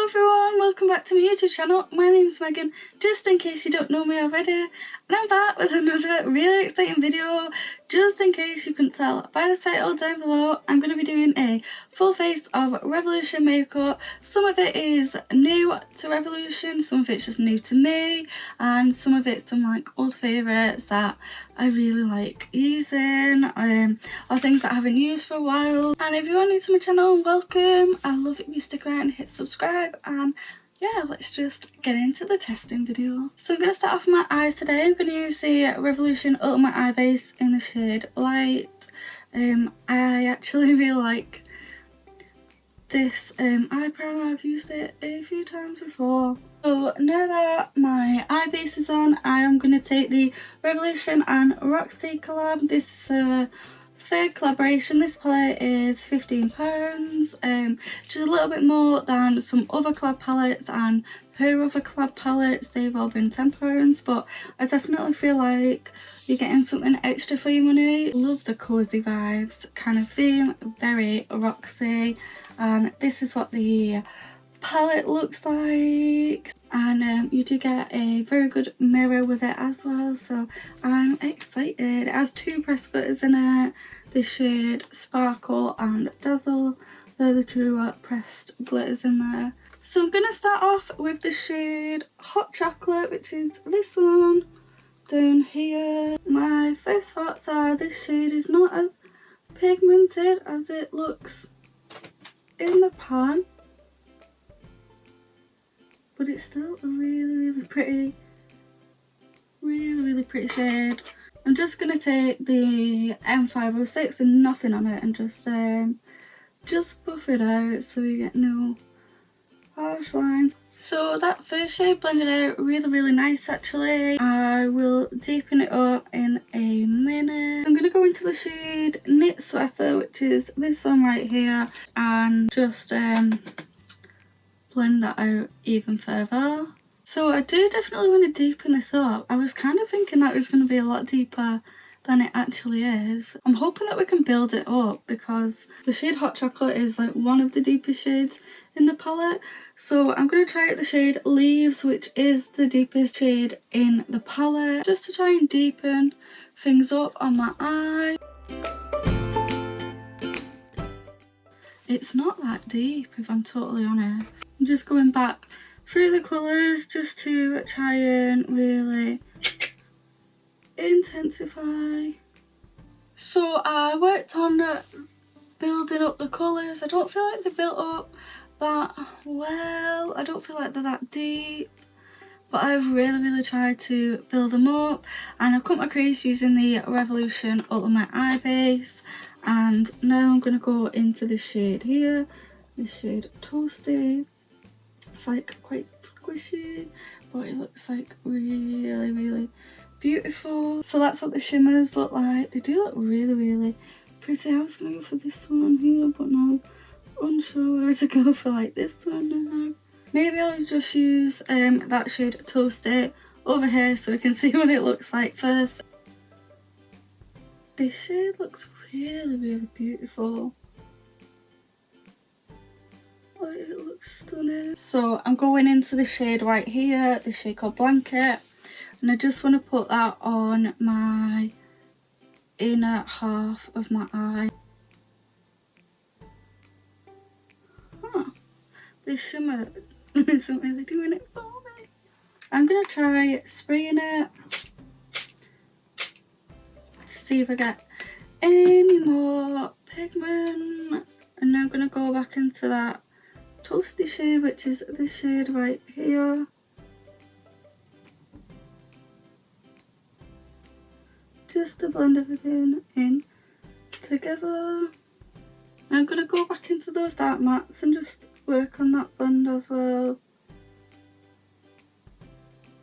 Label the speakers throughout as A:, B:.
A: Hello everyone, welcome back to my YouTube channel. My name's Megan, just in case you don't know me already, and I'm back with another really exciting video. Just in case you couldn't tell by the title down below, I'm going to be doing a full face of Revolution makeup. Some of it is new to Revolution, some of it's just new to me, and some of it's some like old favourites that I really like using, or things that I haven't used for a while. And if you are new to my channel, welcome. I love it if you stick around and hit subscribe, and yeah, let's just get into the testing video. So I'm going to start off with my eyes today. I'm going to use the Revolution Ultimate Eye Base in the shade Light. I actually really like this eye primer. I've used it a few times before. So now that my eye base is on, I am going to take the Revolution and Roxi collab. This is a third collaboration. This palette is £15, just a little bit more than some other collab palettes, and her other collab palettes, they've all been £10, but I definitely feel like you're getting something extra for your money. Love the cozy vibes kind of theme, very Roxy, and this is what the palette looks like. And you do get a very good mirror with it as well, so I'm excited. It has two pressed glitters in it, the shade Sparkle and Dazzle. They're the two pressed glitters in there. So I'm going to start off with the shade Hot Chocolate, which is this one down here. My first thoughts are this shade is not as pigmented as it looks in the pan, but it's still a really pretty shade. I'm just going to take the M506 with nothing on it and just buff it out so we get no harsh lines. So that first shade blended out really nice actually. I will deepen it up in a minute. I'm going to go into the shade Knit Sweater, which is this one right here, and just blend that out even further. So I do definitely want to deepen this up. I was kind of thinking that it was going to be a lot deeper than it actually is. I'm hoping that we can build it up because the shade Hot Chocolate is like one of the deepest shades in the palette. So I'm going to try out the shade Leaves, which is the deepest shade in the palette, just to try and deepen things up on my eye. It's not that deep, if I'm totally honest. I'm just going back through the colours just to try and really intensify. So I worked on building up the colours. I don't feel like they built up that well. I don't feel like they're that deep, but I've really tried to build them up, and I've cut my crease using the Revolution Ultimate Eye Base. And now I'm going to go into this shade here, this shade Toasty. It's like quite squishy, but it looks like really beautiful. So that's what the shimmers look like. They do look really pretty. I was going to go for this one here, but no, unsure whether to go for like this one now. Maybe I'll just use that shade Toasty over here so we can see what it looks like first. This shade looks really beautiful. Oh, it looks stunning. So I'm going into the shade right here, the shade called Blanket, and I just want to put that on my inner half of my eye. This shimmer isn't really doing it for me. I'm going to try spraying it to see if I get any more pigment, and now I'm going to go back into that Toasty shade, which is this shade right here. Just to blend everything in together. I'm going to go back into those dark mattes and just work on that blend as well.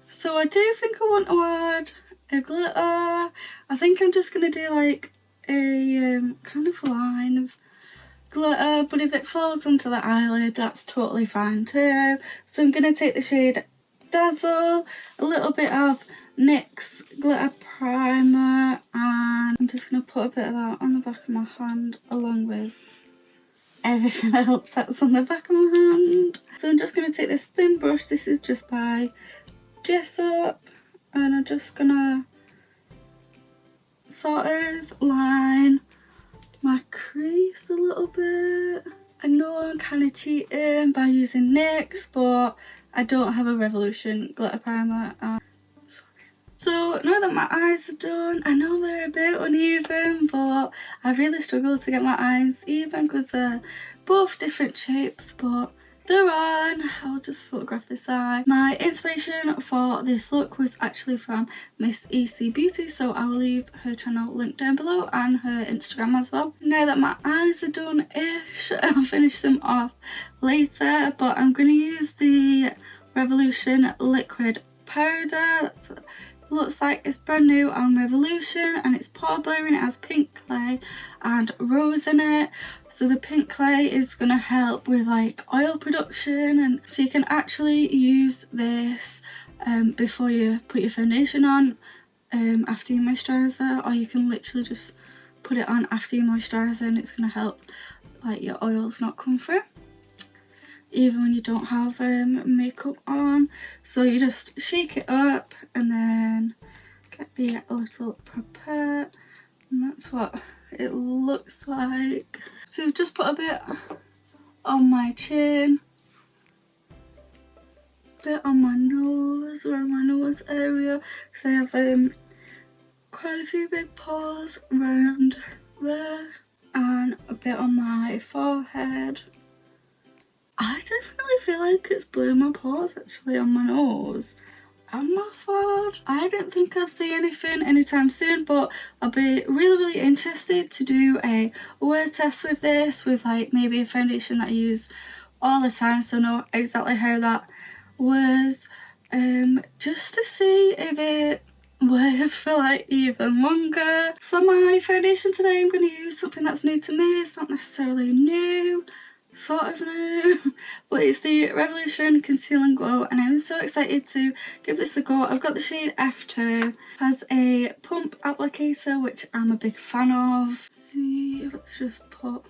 A: So I do think I want to add a glitter. I think I'm just going to do like a kind of line of glitter, but if it falls onto the eyelid, that's totally fine too. So I'm going to take the shade Dazzle, a little bit of NYX glitter primer, and I'm just going to put a bit of that on the back of my hand along with everything else that's on the back of my hand. So So I'm just going to take this thin brush, this is just by Up, and I'm just going to sort of line my crease a little bit. I know I'm kind of cheating by using NYX, but I don't have a Revolution glitter primer. So now that my eyes are done, I know they're a bit uneven, but I really struggle to get my eyes even because they're both different shapes, but they're on. I'll just photograph this eye. My inspiration for this look was actually from Miss EC Beauty, so I will leave her channel linked down below and her Instagram as well. Now that my eyes are done-ish, I'll finish them off later, but I'm going to use the Revolution liquid powder. Looks like it's brand new on Revolution, and it's pore blurring. It has pink clay and rose in it, so the pink clay is going to help with like oil production, and so you can actually use this before you put your foundation on, after your moisturiser, or you can literally just put it on after your moisturiser, and it's going to help like your oils not come through even when you don't have makeup on. So you just shake it up and then get the little prepare, and that's what it looks like. So just put a bit on my chin, a bit on my nose, around my nose area, because I have quite a few big pores around there, and a bit on my forehead. I definitely feel like it's blurring my pores actually on my nose and my forehead. I don't think I'll see anything anytime soon, but I'll be really interested to do a wear test with this, with like maybe a foundation that I use all the time, so I know exactly how that wears, just to see if it wears for like even longer. For my foundation today, I'm going to use something that's new to me. It's not necessarily new, sort of new, but it's the Revolution Concealing Glow, and I'm so excited to give this a go. I've got the shade F2, has a pump applicator which I'm a big fan of. See, let's just put,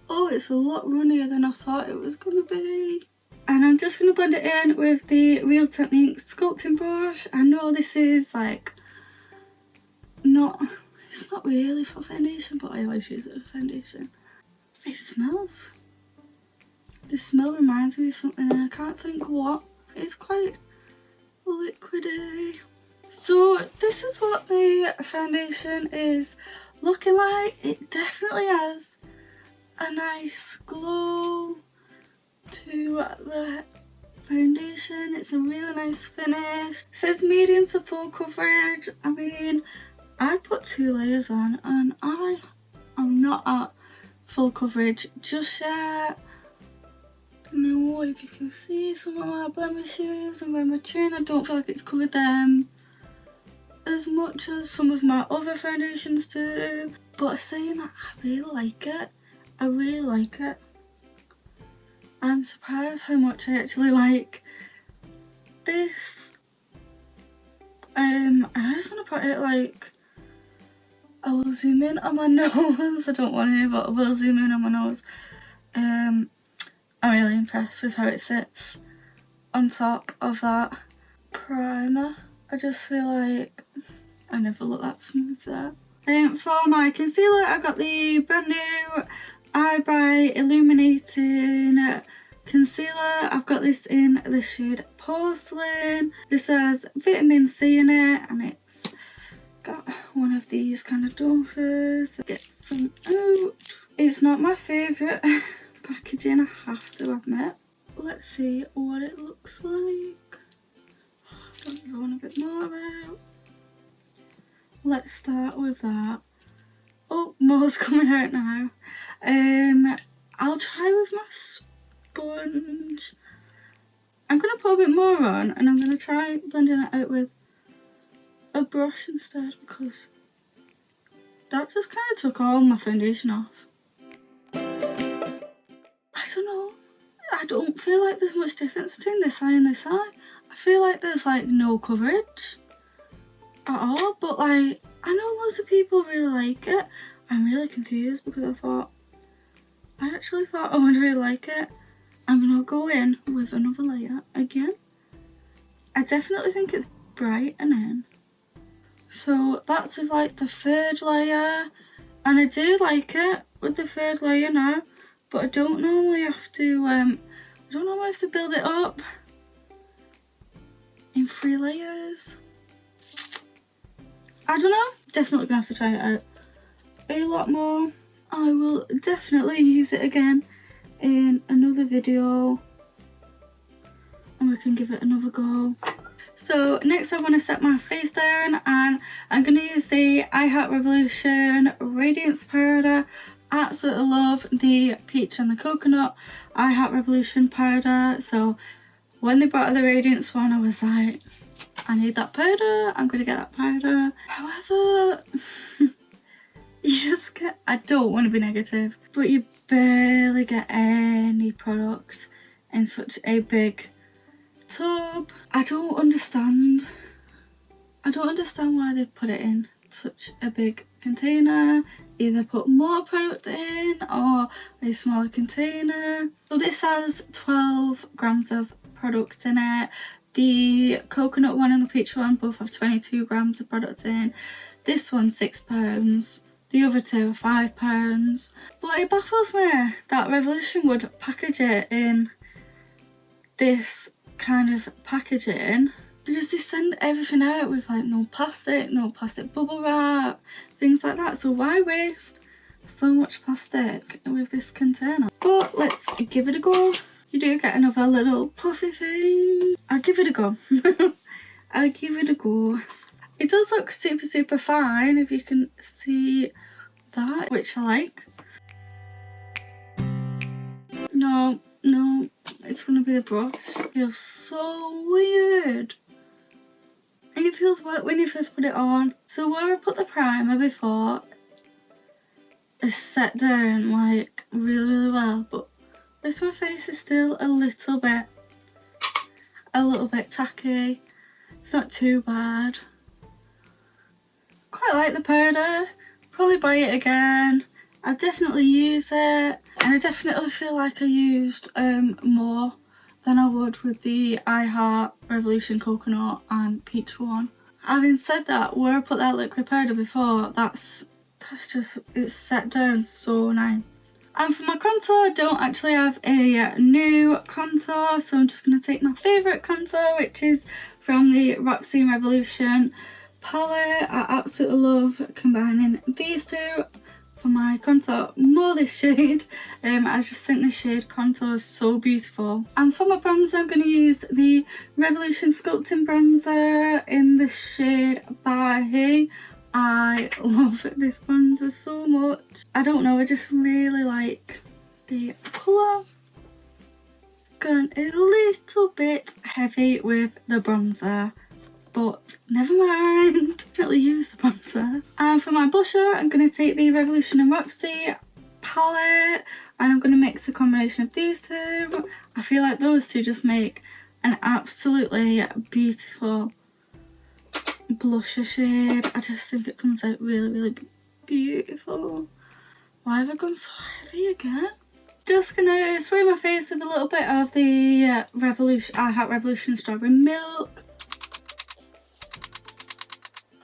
A: oh, it's a lot runnier than I thought it was going to be. And I'm just going to blend it in with the Real Technique sculpting brush. I know this is like it's not really for foundation, but I always use it for foundation. It smells. The smell reminds me of something and I can't think what. It's quite liquidy. So this is what the foundation is looking like. It definitely has a nice glow to the foundation. It's a really nice finish. It says medium to full coverage. I mean, I put 2 layers on and I am not at full coverage just yet. No, if you can see some of my blemishes and around my chin, I don't feel like it's covered them as much as some of my other foundations do. But saying that, I really like it. I really like it. I'm surprised how much I actually like this. And I just want to put it like, I will zoom in on my nose. I don't want to, but I will zoom in on my nose. I'm really impressed with how it sits on top of that primer. I just feel like I never look that smooth there. For my concealer, I got the brand new Eyebrow Illuminating concealer. I've got this in the shade Porcelain. This has vitamin C in it, and it's got one of these kind of doffers. Get some out. It's not my favourite packaging, I have to admit. Let's see what it looks like. I don't want a bit more out. Let's start with that. Oh, more's coming out now. I'll try with my sponge. I'm going to put a bit more on, and I'm going to try blending it out with a brush instead, because that just kind of took all my foundation off. I don't know. I don't feel like there's much difference between this eye and this eye. I feel like there's like no coverage at all, but like I know loads of people really like it. I'm really confused because I actually thought I would really like it. I'm going to go in with another layer again. I definitely think it's brightening. So that's with like the third layer, and I do like it with the third layer now, but I don't normally have to build it up in 3 layers. I don't know, definitely gonna have to try it out a lot more. I will definitely use it again in another video and we can give it another go. So next I want to set my face down, and I'm going to use the I Heart Revolution Radiance powder. Absolutely love the peach and the coconut I Heart Revolution powder. So when they brought out the Radiance one, I was like, I need that powder, I'm going to get that powder. However, you just get, I don't want to be negative, but you barely get any product in such a big tub. I don't understand why they put it in such a big container. Either put more product in or a smaller container. So this has 12 grams of product in it. The coconut one and the peach one both have 22 grams of product in. This one's £6. The other two are £5. But it baffles me that Revolution would package it in this kind of packaging, because they send everything out with like no plastic bubble wrap, things like that. So why waste so much plastic with this container? But let's give it a go. You do get another little puffy thing. I'll give it a go. I'll give it a go. It does look super fine, if you can see that, which I like. No, it's gonna be the brush. It feels so weird. It feels wet when you first put it on. So where I put the primer before is set down like really well, but this my face is still a little bit tacky. It's not too bad. Quite like the powder. Probably buy it again. I definitely use it, and I definitely feel like I used more than I would with the I Heart Revolution Coconut and Peach one. Having said that, where I put that liquid powder before, that's just, it's set down so nice. And for my contour, I don't actually have a new contour, so I'm just going to take my favourite contour, which is from the Roxi Revolution palette. I absolutely love combining these two for my contour, more this shade. I just think the shade contour is so beautiful. And for my bronzer, I'm going to use the Revolution Sculpting Bronzer in the shade Bahi. I love this bronzer so much. I don't know, I just really like the colour. Gone a little bit heavy with the bronzer, but never mind, definitely use the bronzer. And for my blusher, I'm going to take the Revolution and Roxy palette, and I'm going to mix a combination of these two. I feel like those two just make an absolutely beautiful blusher shade. I just think it comes out really beautiful. Why have I gone so heavy again? Just going to spray my face with a little bit of the I Heart Revolution Strawberry Milk.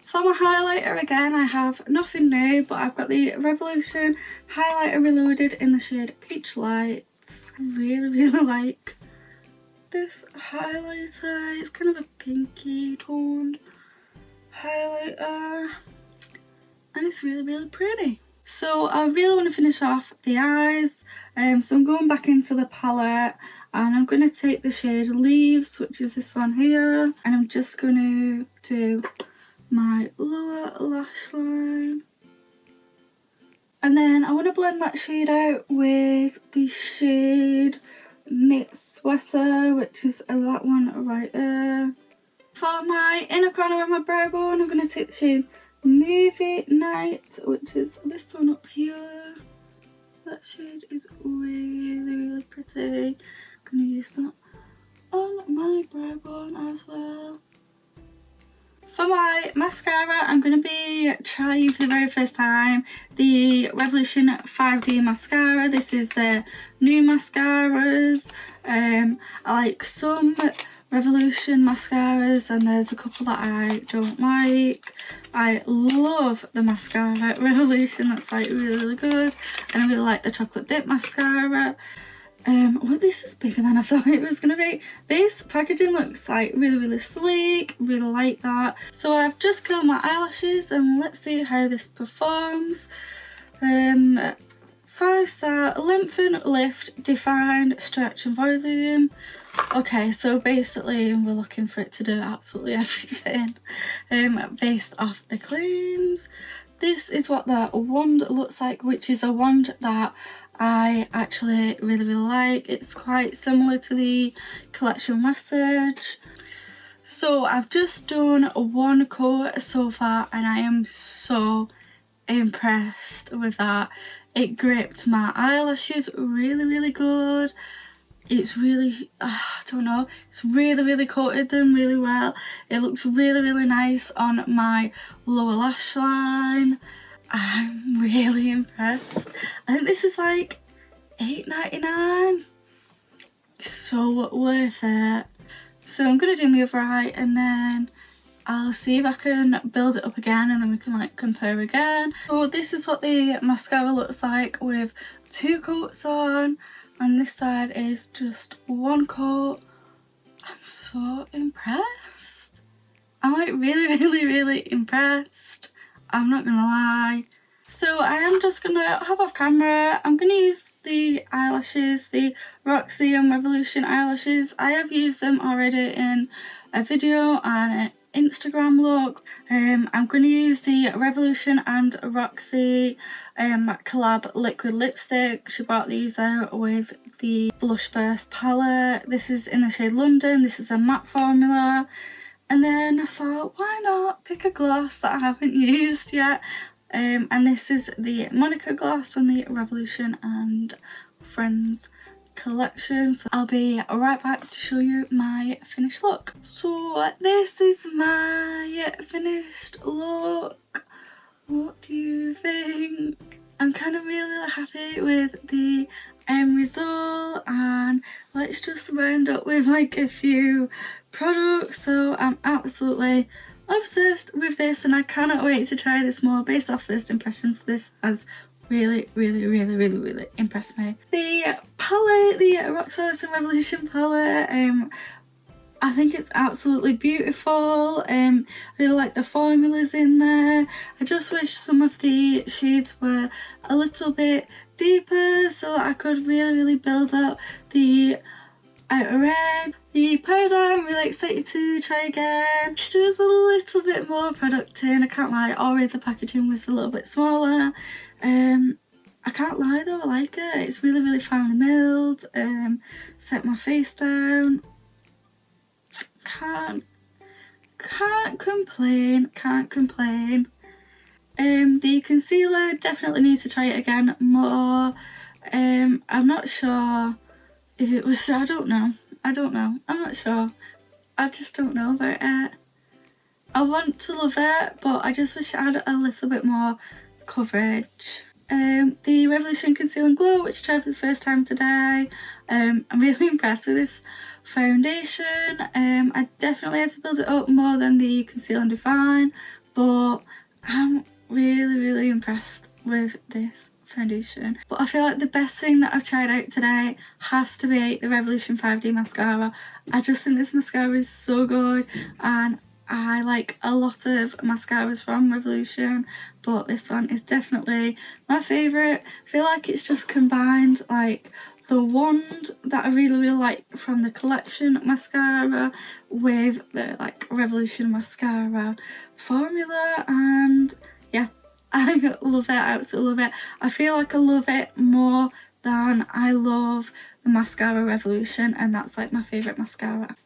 A: For my highlighter, again, I have nothing new, but I've got the Revolution Highlighter Reloaded in the shade Peach Lights. I really like this highlighter. It's kind of a pinky toned highlighter, and it's really pretty. So I really want to finish off the eyes, so I'm going back into the palette, and I'm going to take the shade Leaves, which is this one here, and I'm just going to do my lower lash line, and then I want to blend that shade out with the shade Knit Sweater, which is that one right there. For my inner corner of my brow bone, I'm going to take the shade Movie Night, which is this one up here. That shade is really pretty. I'm going to use that on my brow bone as well. For my mascara, I'm going to be trying for the very first time the Revolution 5D mascara. This is the new mascaras. I like some Revolution mascaras and there's a couple that I don't like. I love the mascara Revolution, that's like really good, and I really like the chocolate dip mascara. Well, this is bigger than I thought it was going to be. This packaging looks like really sleek, really like that. So I've just curled my eyelashes and let's see how this performs. 5-star, lengthen, lift, define, stretch and volume. Okay, so basically we're looking for it to do absolutely everything based off the claims. This is what that wand looks like, which is a wand that I actually really like. It's quite similar to the collection message. So I've just done one coat so far and I am so impressed with that. It gripped my eyelashes really good. It's really, I don't know, it's really coated them really well. It looks really nice on my lower lash line. I'm really impressed. I think this is like $8.99. So worth it. So I'm going to do my other eye and then I'll see if I can build it up again and then we can like compare again. So this is what the mascara looks like with 2 coats on, and this side is just 1 coat. I'm so impressed. I'm like really impressed. I'm not gonna lie. So I am just gonna hop off camera. I'm gonna use the eyelashes, the Roxi and Revolution eyelashes. I have used them already in a video and an Instagram look. I'm going to use the Revolution and Roxi collab liquid lipstick. She brought these out with the Blush Burst palette. This is in the shade London. This is a matte formula. And then I thought, why not pick a gloss that I haven't used yet? And this is the Monica gloss from the Revolution and Friends collection. So I'll be right back to show you my finished look. So this is my finished look. What do you think? I'm kind of really happy with the end result, and let's just round up with like a few products. So I'm absolutely obsessed with this and I cannot wait to try this more. Based off first impressions, this has really impressed me. The palette, the Roxi Cosy Revolution palette, I think it's absolutely beautiful. I really like the formulas in there. I just wish some of the shades were a little bit deeper so that I could really build up the outer red. The powder I'm really excited to try again. There was a little bit more product in, I can't lie, already the packaging was a little bit smaller. I can't lie though, I like it. It's really finely milled. Set my face down. Can't complain. The concealer, definitely need to try it again more. I'm not sure if it was, I don't know, I'm not sure. I just don't know about it. I want to love it, but I just wish it had a little bit more coverage. The Revolution Concealing Glow, which I tried for the first time today. I'm really impressed with this foundation. I definitely had to build it up more than the Conceal and Define, but I'm really impressed with this foundation. But I feel like the best thing that I've tried out today has to be the Revolution 5D mascara. I just think this mascara is so good, and I like a lot of mascaras from Revolution, but this one is definitely my favourite. I feel like it's just combined like the wand that I really like from the collection mascara with the like Revolution mascara formula, and yeah, I love it, I absolutely love it. I feel like I love it more than I love the Mascara Revolution, and that's like my favourite mascara.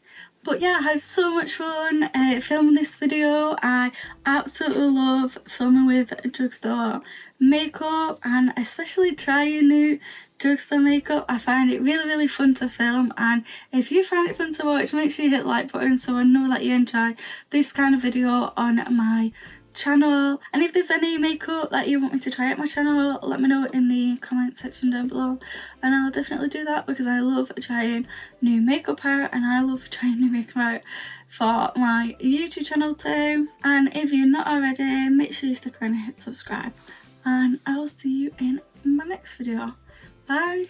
A: But yeah, I had so much fun filming this video. I absolutely love filming with drugstore makeup, and especially trying new drugstore makeup. I find it really fun to film, and if you find it fun to watch, make sure you hit the like button so I know that you enjoy this kind of video on my channel. And if there's any makeup that you want me to try at my channel, let me know in the comment section down below, and I'll definitely do that because I love trying new makeup out and I love trying new makeup out for my YouTube channel too. And if you're not already, make sure you stick around and hit subscribe, and I will see you in my next video. Bye.